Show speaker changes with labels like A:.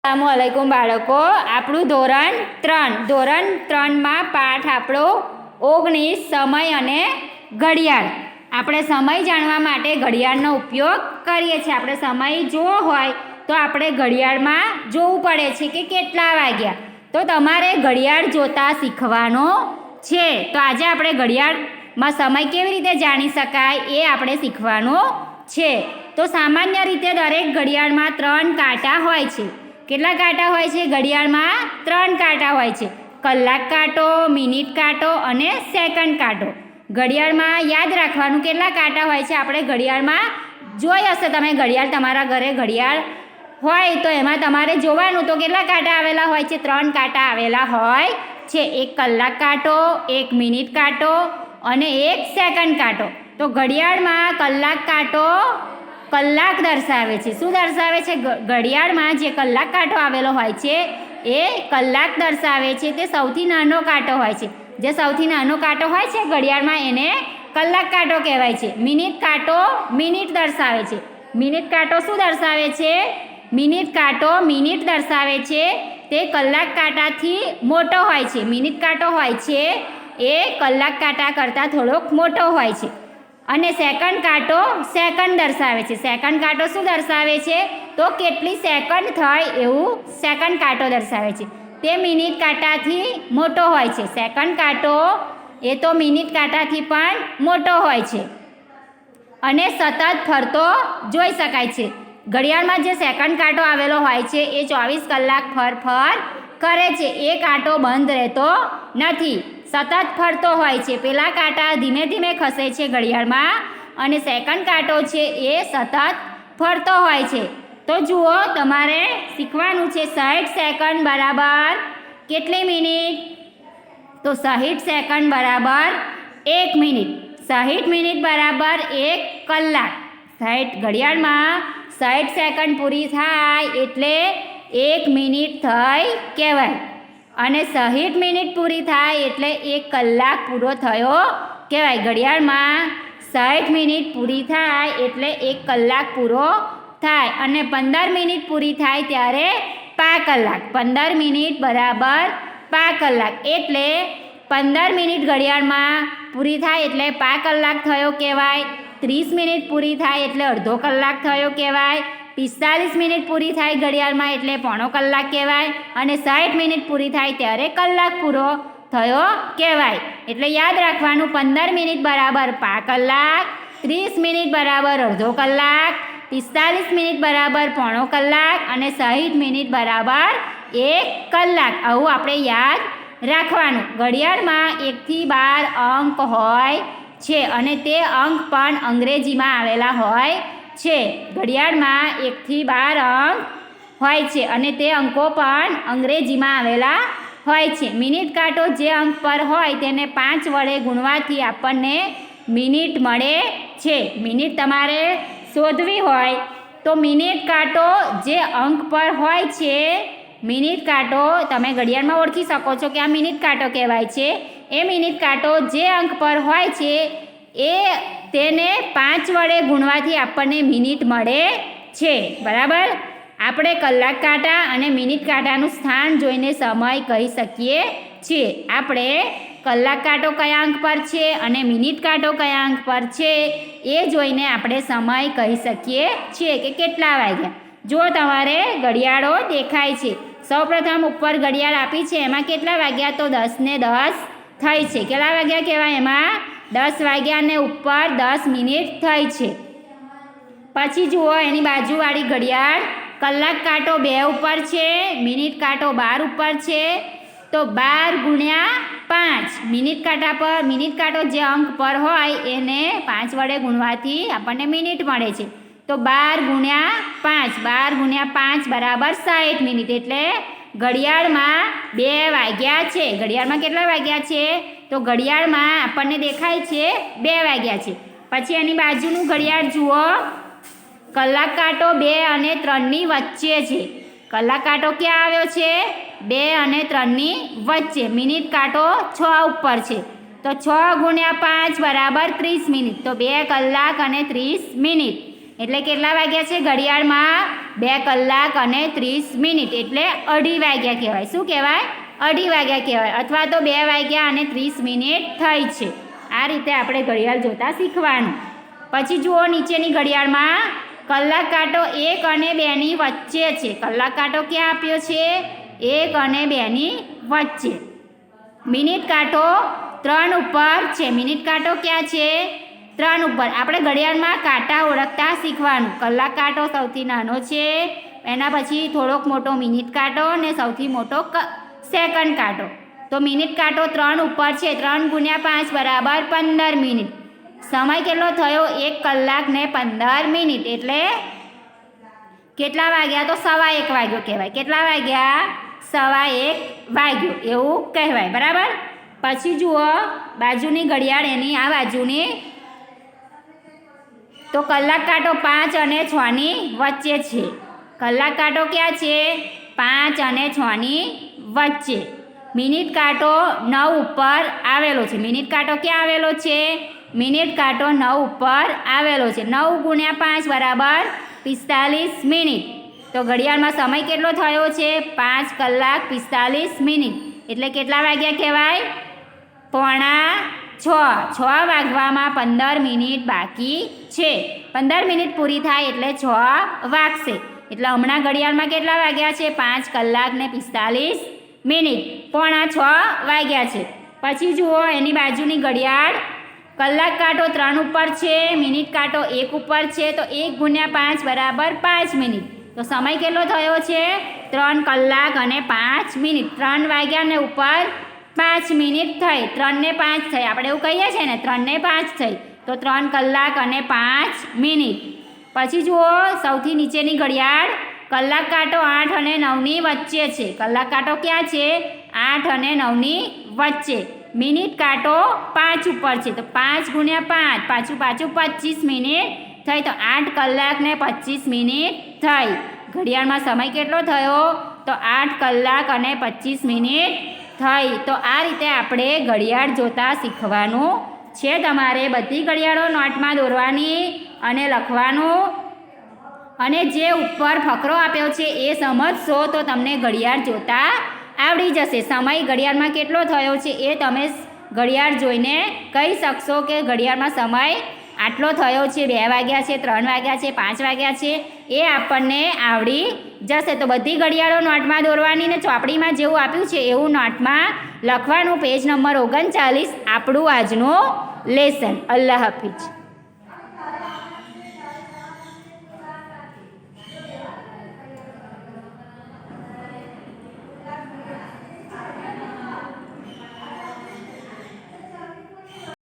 A: अस्सलामुअलैकुम बाळको। આપણું ધોરણ 3 પાઠ આપણો 19 સમય અને ઘડિયાળ। આપણે સમય જાણવા માટે ઘડિયાળનો ઉપયોગ કરીએ છીએ। આપણે સમય જોવો હોય તો આપણે ઘડિયાળમાં જોવું પડે છે કે કેટલા વાગ્યા। તો તમારે ઘડિયાળ જોતા શીખવાનો છે। તો આજે આપણે ઘડિયાળમાં સમય કેવી રીતે જાણી શકાય એ આપણે શીખવાનું છે। તો સામાન્ય રીતે દરેક ઘડિયાળમાં 3 કાંટા હોય છે। કેટલા કાંટા હોય છે? ઘડિયાળમાં 3 કાંટા હોય છે। કલાક કાંટો, મિનિટ કાંટો અને સેકન્ડ કાંટો। ઘડિયાળમાં યાદ રાખવાનું કેટલા કાંટા હોય છે। આપણે ઘડિયાળમાં જોઈ હશે તમે, ઘડિયાળ તમારા ઘરે ઘડિયાળ હોય તો એમાં તમારે જોવાનું તો કેટલા કાંટા આવેલા હોય છે? 3 કાંટા આવેલા હોય છે। એક કલાક કાંટો, એક મિનિટ કાંટો અને એક સેકન્ડ કાંટો। તો ઘડિયાળમાં કલાક કાંટો કલાક દર્શાવે છે। શું દર્શાવે છે? ઘડિયાળમાં જે કલાક કાંટો આવેલો હોય છે એ કલાક દર્શાવે છે। તે સૌથી નાનો કાંટો હોય છે। જે સૌથી નાનો કાંટો હોય છે ઘડિયાળમાં એને કલાક કાંટો કહેવાય છે। મિનિટ કાંટો મિનિટ દર્શાવે છે। મિનિટ કાંટો શું દર્શાવે છે? મિનિટ કાંટો મિનિટ દર્શાવે છે। તે કલાક કાંટાથી મોટો હોય છે। મિનિટ કાંટો હોય છે એ કલાક કાંટા કરતાં થોડોક મોટો હોય છે। અને સેકન્ડ કાંટો સેકન્ડ દર્શાવે છે। સેકન્ડ કાંટો શું દર્શાવે છે? તો કેટલી સેકન્ડ થાય એવું સેકન્ડ કાંટો દર્શાવે છે। તે મિનિટ કાંટાથી મોટો હોય છે। સેકન્ડ કાંટો એ તો મિનિટ કાંટાથી પણ મોટો હોય છે અને સતત ફરતો જોઈ શકાય છે। ઘડિયાળમાં જે સેકન્ડ કાંટો આવેલો હોય છે એ 24 કલાક ફર કરે છે। એ કાંટો બંધ રહેતો નથી, સતત ફરતો હોય છે। પેલા કાંટા ધીમે ધીમે ખસે છે ઘડિયાળમાં અને સેકન્ડ કાંટો છે એ સતત ફરતો હોય છે। તો જુઓ, તમારે શીખવાનું છે 60 સેકન્ડ બરાબર કેટલી મિનિટ? તો 60 સેકન્ડ બરાબર 1 મિનિટ। 60 મિનિટ બરાબર 1 કલાક। 60 ઘડિયાળમાં 60 સેકન્ડ પૂરી થાય એટલે 1 મિનિટ થઈ કહેવાય અને 60 મિનિટ પૂરી થાય એટલે 1 કલાક પૂરો થયો કહેવાય। ઘડિયાળમાં 60 મિનિટ પૂરી થાય એટલે 1 કલાક પૂરો થાય અને 15 મિનિટ પૂરી થાય ત્યારે 5 કલાક। 15 મિનિટ બરાબર 5 કલાક એટલે 15 મિનિટ ઘડિયાળમાં પૂરી થાય એટલે 5 કલાક થયો કહેવાય। 30 મિનિટ પૂરી થાય એટલે અડધો કલાક થયો કહેવાય। 45 મિનિટ પૂરી થાય ઘડિયાળમાં એટલે પોણો કલાક કહેવાય અને 60 મિનિટ પૂરી થાય ત્યારે કલાક પૂરો થયો કહેવાય। એટલે યાદ રાખવાનું, 15 મિનિટ બરાબર 5 કલાક, 30 મિનિટ બરાબર અડધો કલાક, 45 મિનિટ બરાબર પોણો કલાક અને 60 મિનિટ બરાબર 1 કલાક। આવું આપણે યાદ રાખવાનું। ઘડિયાળમાં 1 થી 12 અંક હોય છે અને તે અંક પણ અંગ્રેજીમાં આવેલા હોય છે। ઘડિયાળમાં 1 થી 12 અંક હોય છે અને તે અંકો પણ અંગ્રેજીમાં આવેલા હોય છે। મિનિટ કાંટો જે અંક પર હોય તેને 5 વડે ગુણવાથી આપણને મિનિટ મળે છે। મિનિટ તમારે શોધવી હોય તો મિનિટ કાંટો જે અંક પર હોય છે, મિનિટ કાંટો તમે ઘડિયાળમાં ઓળખી શકો છો કે આ મિનિટ કાંટો કહેવાય છે। એ મિનિટ કાંટો જે અંક પર હોય છે એ તેને 5 વડે ગુણવાથી આપણને મિનિટ મળે છે, બરાબર। આપણે કલાક કાંટા અને મિનિટ કાંટાનું સ્થાન જોઈને સમય કહી શકીએ છીએ। આપણે કલાક કાંટો કયા અંક પર છે અને મિનિટ કાંટો કયા અંક પર છે એ જોઈને આપણે સમય કહી શકીએ છીએ કે કેટલા વાગ્યા। જો તમારે ઘડિયાળો દેખાય છે, સૌપ્રથમ ઉપર ઘડિયાળ આપી છે એમાં કેટલા વાગ્યા? તો 10 ને 10 થઈ છે। કેટલા વાગ્યા કહેવાય? એમાં 10 વાગ્યા ને ઉપર 10 મિનિટ થઈ છે। પછી જુઓ એની બાજુવાળી ઘડિયાળ, કલાક કાંટો 2 ઉપર છે, મિનિટ કાંટો 12 ઉપર છે। તો 12 ગુણ્યા 5 મિનિટ કાંટા પર, મિનિટ કાંટો જે અંક પર હોય એને 5 વડે ગુણવાથી આપણને મિનિટ મળે છે। તો 12 ગુણ્યા 5, 12 ગુણ્યા 5 બરાબર 60 મિનિટ। એટલે ઘડિયાળમાં 2 વાગ્યા છે। ઘડિયાળમાં કેટલા વાગ્યા છે? તો ઘડિયાળમાં આપણને દેખાય છે 2 વાગ્યા છે। પછી એની બાજુનું ઘડિયાળ જુઓ, કલાક કાંટો 2 અને 3ની વચ્ચે છે। કલાક કાંટો ક્યાં આવ્યો છે? 2 અને 3ની વચ્ચે। મિનિટ કાંટો 6 ઉપર છે। તો 6 ગુણ્યા 5 બરાબર 30 મિનિટ। તો 2 કલાક અને 30 મિનિટ એટલે કેટલા વાગ્યા છે ઘડિયાળમાં? 2 કલાક અને 30 મિનિટ એટલે 2:30 વાગ્યા કહેવાય. શું કહેવાય? 2:30 વાગ્યા કહેવાય. અથવા તો 2 વાગ્યા અને 30 મિનિટ થઈ છે. આ રીતે આપણે ઘડિયાળ જોતા શીખવાનું. પછી જુઓ નીચેની ઘડિયાળમાં કલાક કાંટો 1 અને 2 ની વચ્ચે છે. કલાક કાંટો ક્યાં આપ્યો છે? 1 અને 2 ની વચ્ચે. મિનિટ કાંટો 3 ઉપર છે. મિનિટ કાંટો ક્યાં છે? 3 ઉપર. આપણે ઘડિયાળમાં કાંટા ઓળખતા શીખવાનું. કલાક કાંટો સૌથી નાનો છે, એના પછી થોડોક મોટો મિનિટ કાંટો અને સૌથી મોટો સેકન્ડ કાંટો. તો મિનિટ કાંટો 3 ઉપર છે. 3 × 5 બરાબર 15 મિનિટ. સમય કેટલો થયો? 1 કલાક ને 15 મિનિટ. એટલે કેટલા વાગ્યા? તો 1:15 વાગ્યો કહેવાય. કેટલા વાગ્યા? 1:15 વાગ્યો એવું કહેવાય. બરાબર. પછી જુઓ બાજુની ઘડિયાળ, એની આ બાજુની. તો કલાક કાંટો 5 અને 6 ની વચ્ચે છે. કલાક કાંટો ક્યાં છે? 5 અને 6 ની વચ્ચે. મિનિટ કાંટો 9 ઉપર આવેલો છે. મિનિટ કાંટો ક્યાં આવેલો છે? મિનિટ કાંટો 9 ઉપર આવેલો છે. 9 × 5 બરાબર 45 મિનિટ. તો ઘડિયાળમાં સમય કેટલો થયો છે? 5 કલાક 45 મિનિટ. એટલે કેટલા વાગ્યા કહેવાય? 5:45. 6 વાગવામાં 15 મિનિટ બાકી છે. 15 મિનિટ પૂરી થાય એટલે 6 વાગશે. એટલે હમણાં ઘડિયાળમાં કેટલા વાગ્યા છે? 5 કલાક ને 45 મિનિટ. 5:45 વાગ્યા છે. પછી જુઓ એની બાજુની ઘડિયાળ. કલાક કાંટો 3 ઉપર છે, મિનિટ કાંટો 1 ઉપર છે. તો 1 × 5 બરાબર 5 મિનિટ. તો સમય કેટલો થયો છે? 3 કલાક અને 5 મિનિટ. 3 વાગ્યા ને ઉપર 5 મિનિટ થઈ. 3 ને 5 થઈ. આપણે એવું કહીએ છીએ ને, 3 ને 5 થઈ. તો 3 કલાક અને 5 મિનિટ. પછી જુઓ સૌથી નીચેની ઘડિયાળ. કલાક કાંટો 8 અને 9 ની વચ્ચે છે. કલાક કાંટો ક્યાં છે? 8 અને 9 ની વચ્ચે. મિનિટ કાંટો 5 ઉપર છે. તો 5 × 5 પાછું 25 મિનિટ થઈ. તો 8 કલાક ને 25 મિનિટ થઈ. ઘડિયાળમાં સમય કેટલો થયો? તો 8 કલાક અને 25 મિનિટ થઈ. તો આ રીતે આપણે ઘડિયાળ જોતા શીખવાનું છે. તમારે બધી ઘડિયાળો નોટમાં દોરવાની અને લખવાનું. અને જે ઉપર ફકરો આપ્યો છે એ સમજશો તો તમને ઘડિયાળ જોતા આવડી જશે. સમય ઘડિયાળમાં કેટલો થયો છે એ તમે ઘડિયાળ જોઈને કહી શકશો કે ઘડિયાળમાં સમય આટલો થયો છે. 2 વાગ્યા છે, 3 વાગ્યા છે, 5 વાગ્યા છે. એ આપણને આવડી જશે. તો બધી ઘડિયાળો નોટમાં દોરવાની ને ચોપડીમાં જેવું આપ્યું છે એવું નોટમાં લખવાનું. પેજ નંબર 39 આપણું આજનું લેસન. અલ્લાહ હાફિઝ.